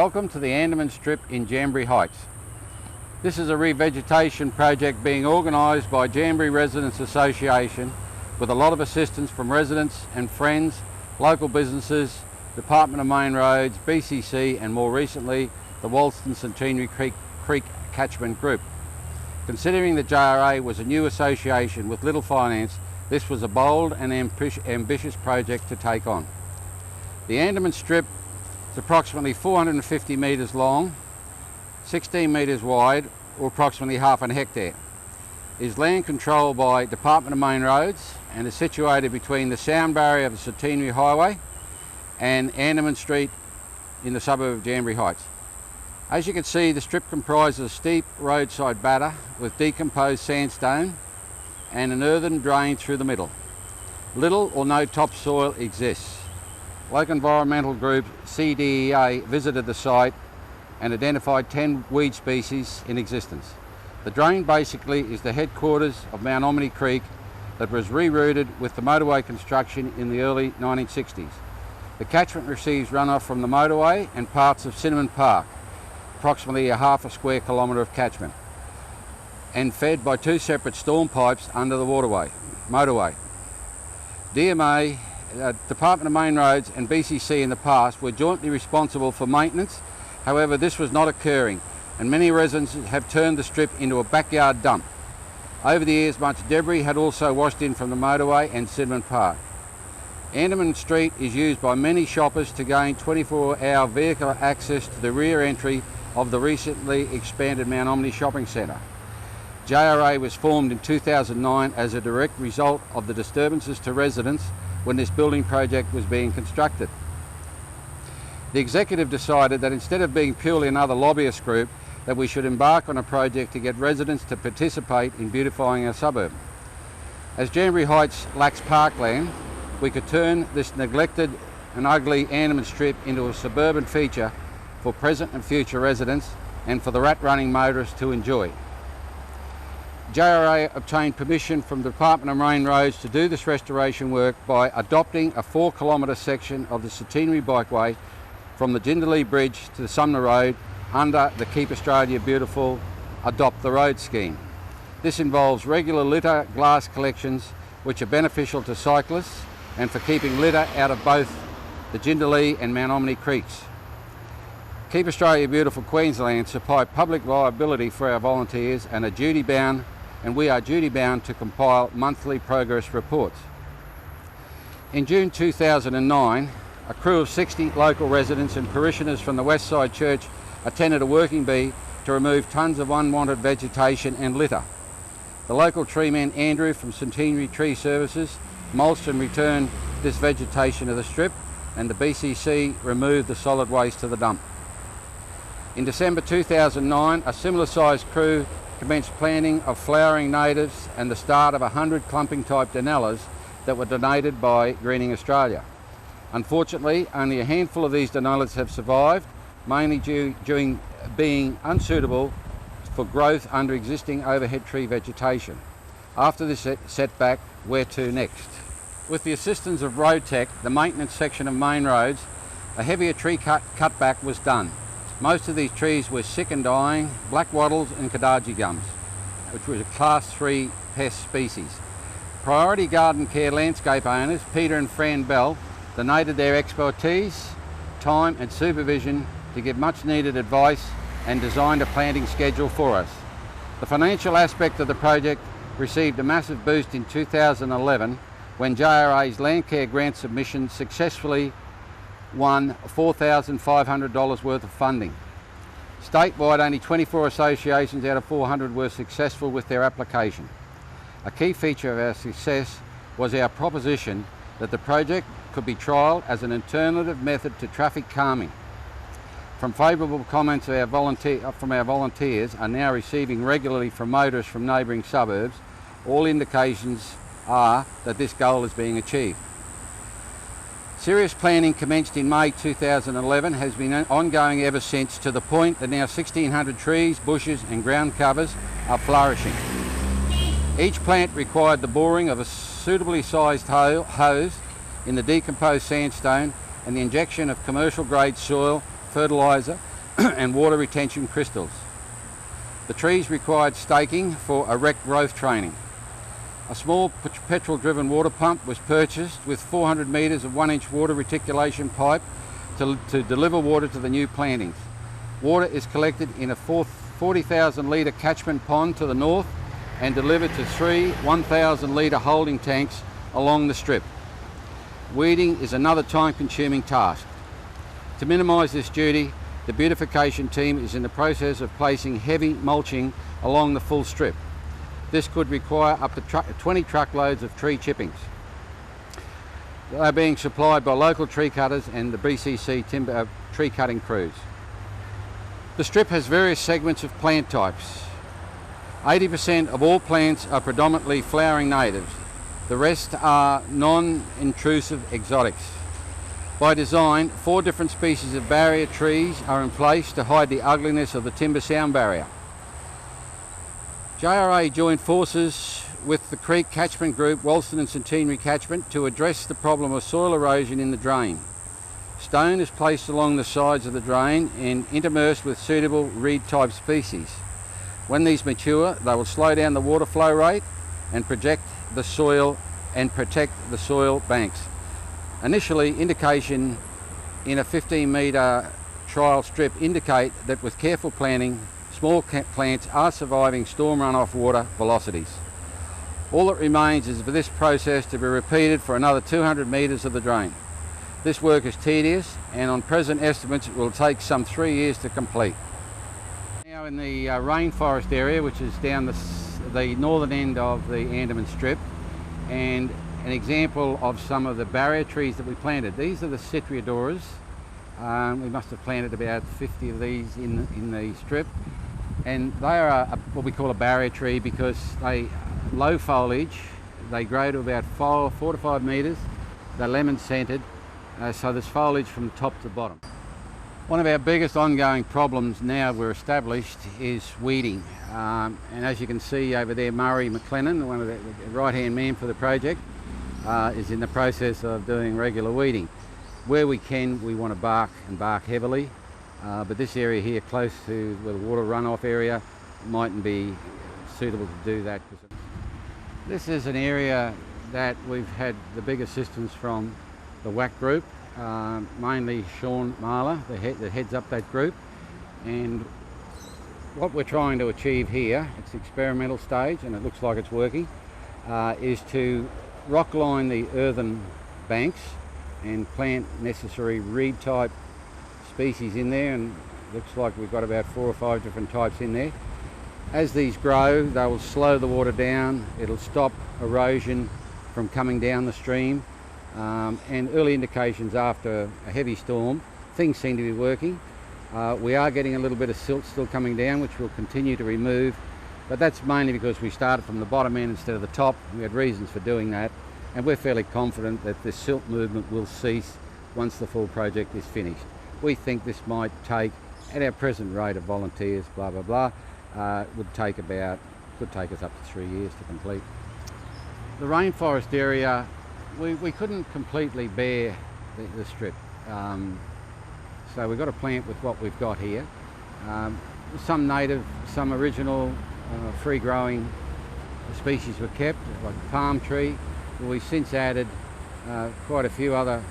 Welcome to the Anderman Strip in Jamboree Heights. This is a revegetation project being organised by Jamboree Residents Association with a lot of assistance from residents and friends, local businesses, Department of Main Roads, BCC and more recently the Wolston Centenary Creek Catchment Group. Considering that JRA was a new association with little finance, this was a bold and ambitious project to take on. The Anderman Strip is approximately 450 metres long, 16 metres wide, or approximately half a hectare. It is land controlled by Department of Main Roads and is situated between the sound barrier of the Centenary Highway and Annerman Street in the suburb of Jamboree Heights. As you can see, the strip comprises a steep roadside batter with decomposed sandstone and an earthen drain through the middle. Little or no topsoil exists. Local environmental group CDEA visited the site and identified 10 weed species in existence. The drain basically is the headquarters of Mount Omni Creek that was rerouted with the motorway construction in the early 1960s. The catchment receives runoff from the motorway and parts of Cinnamon Park, approximately a half a square kilometre of catchment, and fed by two separate storm pipes under the motorway. DMA, Department of Main Roads and BCC in the past were jointly responsible for maintenance. However, this was not occurring and many residents have turned the strip into a backyard dump. Over the years, much debris had also washed in from the motorway and Cinnamon Park. Anderman Street is used by many shoppers to gain 24-hour vehicle access to the rear entry of the recently expanded Mount Omni Shopping Centre. JRA was formed in 2009 as a direct result of the disturbances to residents when this building project was being constructed. The executive decided that instead of being purely another lobbyist group, that we should embark on a project to get residents to participate in beautifying our suburb. As Jamboree Heights lacks parkland, we could turn this neglected and ugly Anderman Strip into a suburban feature for present and future residents and for the rat-running motorists to enjoy. JRA obtained permission from the Department of Main Roads to do this restoration work by adopting a 4-kilometre section of the Centenary Bikeway from the Jindalee Bridge to the Sumner Road under the Keep Australia Beautiful Adopt the Road scheme. This involves regular litter glass collections which are beneficial to cyclists and for keeping litter out of both the Jindalee and Mount Omni Creeks. Keep Australia Beautiful Queensland supply public liability for our volunteers and we are duty-bound to compile monthly progress reports. In June 2009, a crew of 60 local residents and parishioners from the Westside Church attended a working bee to remove tons of unwanted vegetation and litter. The local treeman Andrew from Centenary Tree Services mulched and returned this vegetation to the strip, and the BCC removed the solid waste to the dump. In December 2009, a similar sized crew commenced planting of flowering natives and the start of 100 clumping type Danellas that were donated by Greening Australia. Unfortunately, only a handful of these Danellas have survived, mainly due to being unsuitable for growth under existing overhead tree vegetation. After this setback, where to next? With the assistance of RoadTech, the maintenance section of Main Roads, a heavier tree cutback was done. Most of these trees were sick and dying, black wattles and Kadaji gums, which was a Class 3 pest species. Priority Garden Care landscape owners, Peter and Fran Bell, donated their expertise, time and supervision to give much needed advice and designed a planting schedule for us. The financial aspect of the project received a massive boost in 2011 when JRA's Land Care grant submission successfully won $4,500 worth of funding. Statewide, only 24 associations out of 400 were successful with their application. A key feature of our success was our proposition that the project could be trialled as an alternative method to traffic calming. From favourable comments from our volunteers are now receiving regularly from motorists from neighbouring suburbs, all indications are that this goal is being achieved. Serious planning commenced in May 2011 has been ongoing ever since, to the point that now 1,600 trees, bushes and ground covers are flourishing. Each plant required the boring of a suitably sized hose in the decomposed sandstone and the injection of commercial grade soil, fertiliser and water retention crystals. The trees required staking for erect growth training. A small petrol-driven water pump was purchased with 400 metres of 1-inch water reticulation pipe to deliver water to the new plantings. Water is collected in a 40,000 litre catchment pond to the north and delivered to 3 1,000 litre holding tanks along the strip. Weeding is another time-consuming task. To minimise this duty, the beautification team is in the process of placing heavy mulching along the full strip. This could require up to 20 truckloads of tree chippings. They are being supplied by local tree cutters and the BCC timber tree cutting crews. The strip has various segments of plant types. 80% of all plants are predominantly flowering natives. The rest are non-intrusive exotics. By design, 4 different species of barrier trees are in place to hide the ugliness of the timber sound barrier. JRA joined forces with the Creek Catchment Group, Wolston and Centenary Catchment, to address the problem of soil erosion in the drain. Stone is placed along the sides of the drain and intermersed with suitable reed-type species. When these mature, they will slow down the water flow rate and protect the soil banks. Initially, indication in a 15-metre trial strip indicate that with careful planting, small plants are surviving storm runoff water velocities. All that remains is for this process to be repeated for another 200 metres of the drain. This work is tedious, and on present estimates it will take some 3 years to complete. Now in the rainforest area, which is down the northern end of the Anderman Strip, and an example of some of the barrier trees that we planted. These are the Citriadoras. We must have planted about 50 of these in the strip, and they are what we call a barrier tree because they low foliage. They grow to about 4 to 5 metres. They're lemon scented, so there's foliage from the top to the bottom. One of our biggest ongoing problems now we're established is weeding, and as you can see over there, Murray McLennan, one of the right-hand man for the project, is in the process of doing regular weeding. Where we can, we want to bark heavily, but this area here close to where the water runoff area mightn't be suitable to do that. This is an area that we've had the big assistance from the WAC group, mainly Sean Marler, that heads up that group, and what we're trying to achieve here, it's experimental stage and it looks like it's working, is to rock line the earthen banks and plant necessary reed type species in there, and looks like we've got about 4 or 5 different types in there. As these grow, they will slow the water down, it'll stop erosion from coming down the stream, and early indications after a heavy storm, things seem to be working. We are getting a little bit of silt still coming down, which we'll continue to remove. But that's mainly because we started from the bottom end instead of the top. We had reasons for doing that, and we're fairly confident that this silt movement will cease once the full project is finished. We think this might take, at our present rate of volunteers, blah blah blah, could take us up to 3 years to complete. The rainforest area, we couldn't completely bear the strip, so we've got to plant with what we've got here. Some native, some original free-growing species were kept, like the palm tree. We've since added quite a few other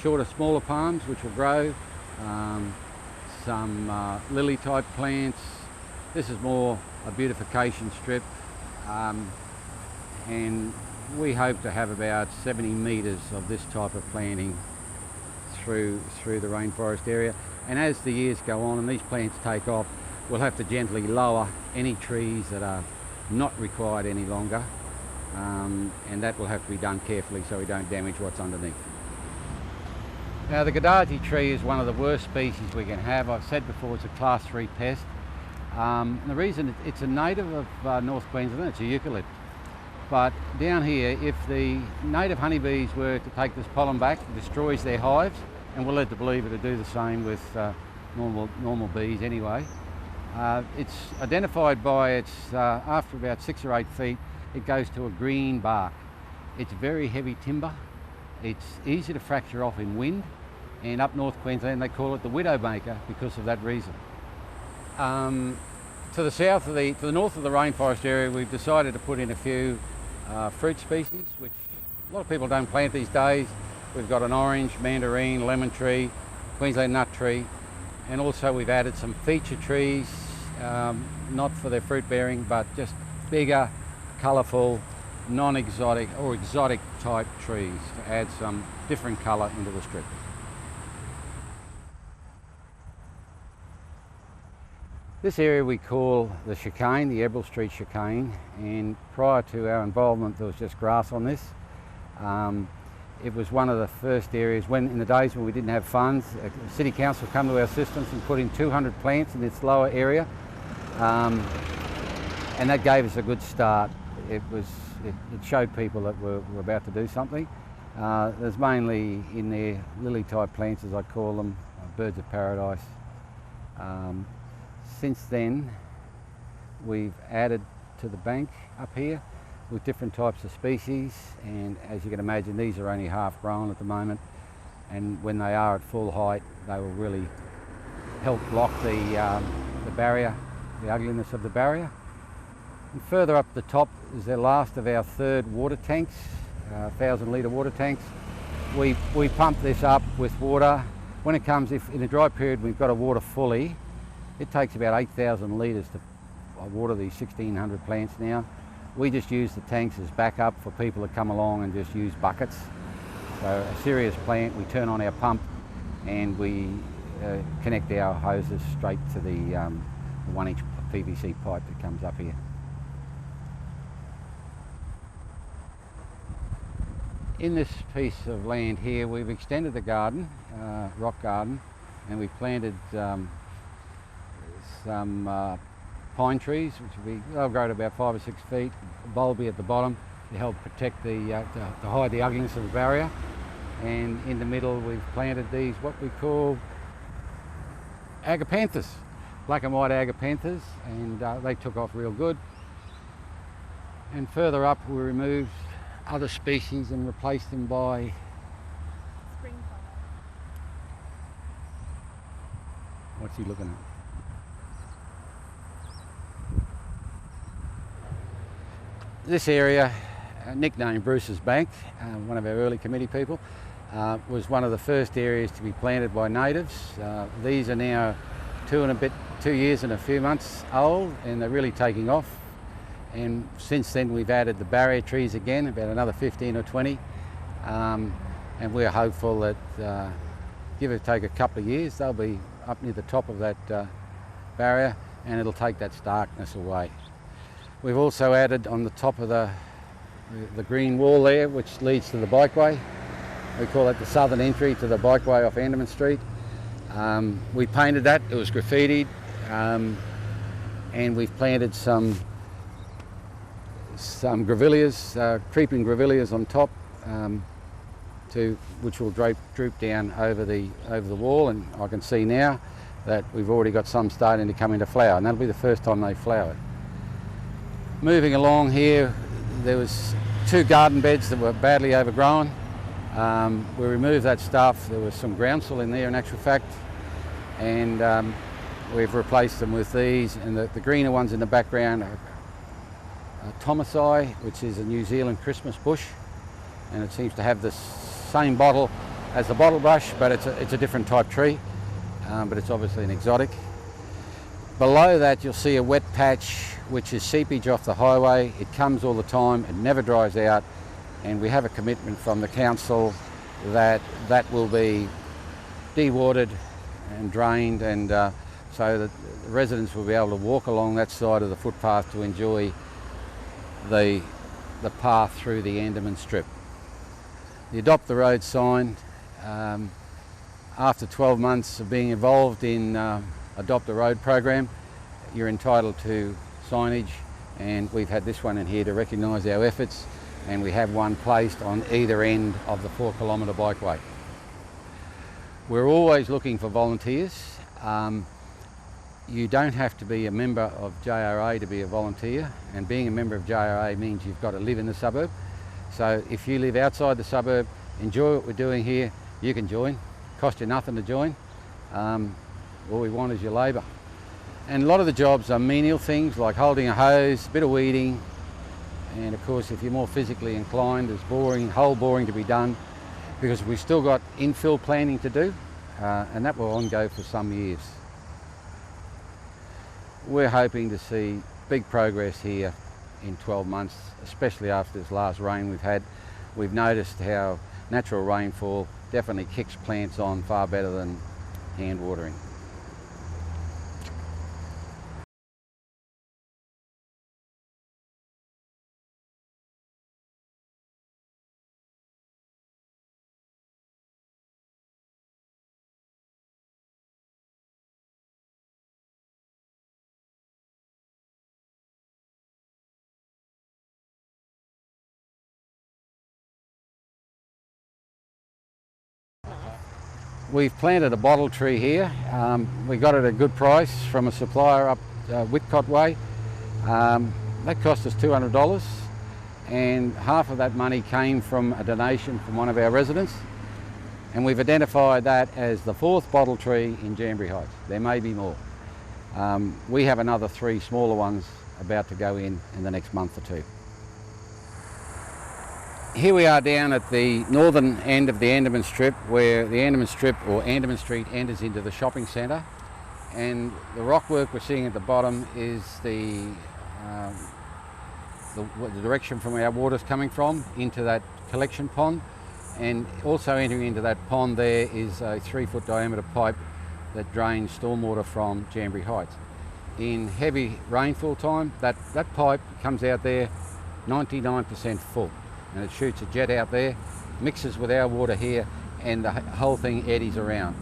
shorter, smaller palms which will grow, some lily-type plants. This is more a beautification strip, and we hope to have about 70 metres of this type of planting through the rainforest area. And as the years go on and these plants take off, we'll have to gently lower any trees that are not required any longer, and that will have to be done carefully so we don't damage what's underneath. Now the Gadaji tree is one of the worst species we can have. I've said before it's a class 3 pest. The reason it's a native of North Queensland, it's a eucalypt. But down here, if the native honeybees were to take this pollen back, it destroys their hives, and we're led to believe it'll do the same with normal bees anyway. It's identified by its, after about 6 or 8 feet, it goes to a green bark. It's very heavy timber. It's easy to fracture off in wind, and up North Queensland they call it the widowmaker because of that reason. To the north of the rainforest area, we've decided to put in a few fruit species, which a lot of people don't plant these days. We've got an orange, mandarin, lemon tree, Queensland nut tree, and also we've added some feature trees, not for their fruit bearing, but just bigger, colourful, non-exotic or exotic type trees to add some different colour into the strip. This area we call the chicane, the Eberl Street chicane, and prior to our involvement there was just grass on this. It was one of the first areas when, in the days when we didn't have funds, the City Council come to our assistance and put in 200 plants in this lower area, and that gave us a good start. It showed people that we're about to do something. There's mainly in there lily type plants, as I call them, birds of paradise. Since then we've added to the bank up here with different types of species, and as you can imagine these are only half grown at the moment, and when they are at full height they will really help block the barrier, the ugliness of the barrier. And further up the top is the last of our third water tanks, 1,000 litre water tanks. We pump this up with water. When it comes, if in a dry period we've got to water fully, it takes about 8,000 litres to water these 1,600 plants now. We just use the tanks as backup for people that come along and just use buckets. So a serious plant, we turn on our pump and we connect our hoses straight to the 1-inch PVC pipe that comes up here. In this piece of land here we've extended the garden, rock garden, and we've planted some pine trees, which they'll grow to about 5 or 6 feet, bulby at the bottom to help protect to hide the ugliness of the barrier. And in the middle we've planted these, what we call agapanthus, black and white agapanthus, and they took off real good. And further up we removed other species and replaced them by springtime. What's he looking at? This area, nicknamed Bruce's Bank, one of our early committee people, was one of the first areas to be planted by natives. These are now 2 years and a few months old, and they're really taking off. And since then we've added the barrier trees again, about another 15 or 20, and we're hopeful that give or take a couple of years they'll be up near the top of that barrier, and it'll take that starkness away. We've also added on the top of the green wall there, which leads to the bikeway. We call it the southern entry to the bikeway off Anderman Street. We painted that, it was graffitied, and we've planted some grevilleas, creeping grevilleas on top, which will droop down over the wall, and I can see now that we've already got some starting to come into flower, and that'll be the first time they flower. Moving along here, there was 2 garden beds that were badly overgrown. We removed that stuff. There was some groundsel in there in actual fact, and we've replaced them with these, and the greener ones in the background are Thomasai, which is a New Zealand Christmas bush, and it seems to have the same bottle as the bottle brush, but it's a different type tree, but it's obviously an exotic. Below that you'll see a wet patch, which is seepage off the highway. It comes all the time, it never dries out, and we have a commitment from the council that will be dewatered and drained, and so that the residents will be able to walk along that side of the footpath to enjoy the path through the Anderman Strip. The Adopt the Road sign, after 12 months of being involved in Adopt the Road program, you're entitled to signage, and we've had this one in here to recognise our efforts, and we have one placed on either end of the 4-kilometre bikeway. We're always looking for volunteers. You don't have to be a member of JRA to be a volunteer, and being a member of JRA means you've got to live in the suburb. So if you live outside the suburb, enjoy what we're doing here, you can join. Cost you nothing to join. All we want is your labour. And a lot of the jobs are menial things like holding a hose, a bit of weeding, and of course if you're more physically inclined, there's hole boring to be done, because we've still got infill planning to do, and that will go for some years. We're hoping to see big progress here in 12 months, especially after this last rain we've had. We've noticed how natural rainfall definitely kicks plants on far better than hand watering. We've planted a bottle tree here. We got it at a good price from a supplier up Whitcott Way. That cost us $200, and half of that money came from a donation from one of our residents, and we've identified that as the 4th bottle tree in Jamboree Heights. There may be more. We have another 3 smaller ones about to go in the next month or 2. Here we are down at the northern end of the Anderman Strip, where the Anderman Strip or Anderman Street enters into the shopping centre, and the rock work we're seeing at the bottom is the direction from where our water's coming from into that collection pond, and also entering into that pond there is a 3-foot diameter pipe that drains stormwater from Jamboree Heights. In heavy rainfall time, that pipe comes out there 99% full, and it shoots a jet out there, mixes with our water here, and the whole thing eddies around.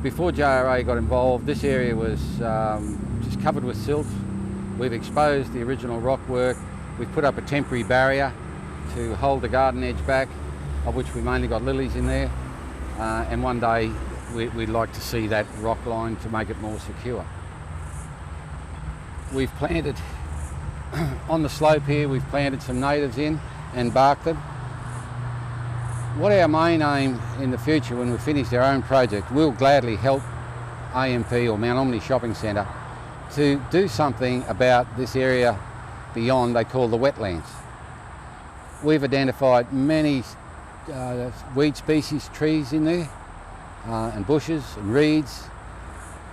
Before JRA got involved, this area was just covered with silt. We've exposed the original rock work. We've put up a temporary barrier to hold the garden edge back, of which we've mainly got lilies in there, and one day we'd like to see that rock line to make it more secure. We've planted, on the slope here, we've planted some natives in and barked them. What our main aim in the future, when we've finished our own project, we'll gladly help AMP or Mount Omni Shopping Centre to do something about this area beyond they call the wetlands. We've identified many weed species, trees in there, and bushes and reeds,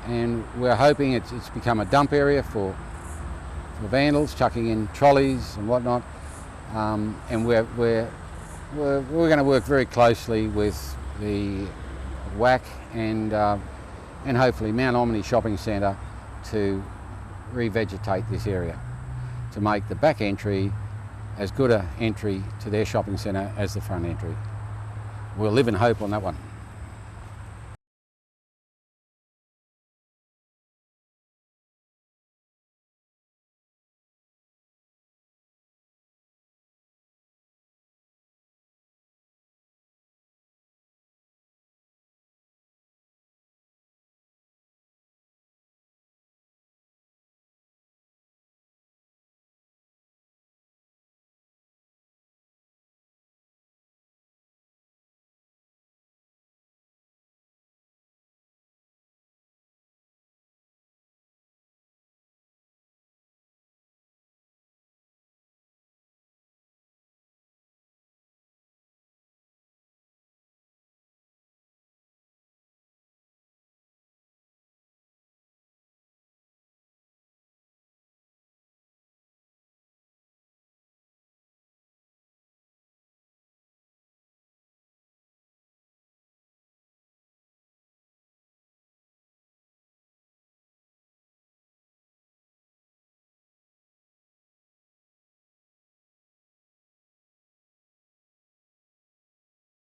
and we're hoping it's become a dump area for vandals chucking in trolleys and whatnot, and we're going to work very closely with the WAC and hopefully Mount Omni Shopping Centre to revegetate this area, to make the back entry as good an entry to their shopping centre as the front entry. We'll live in hope on that one.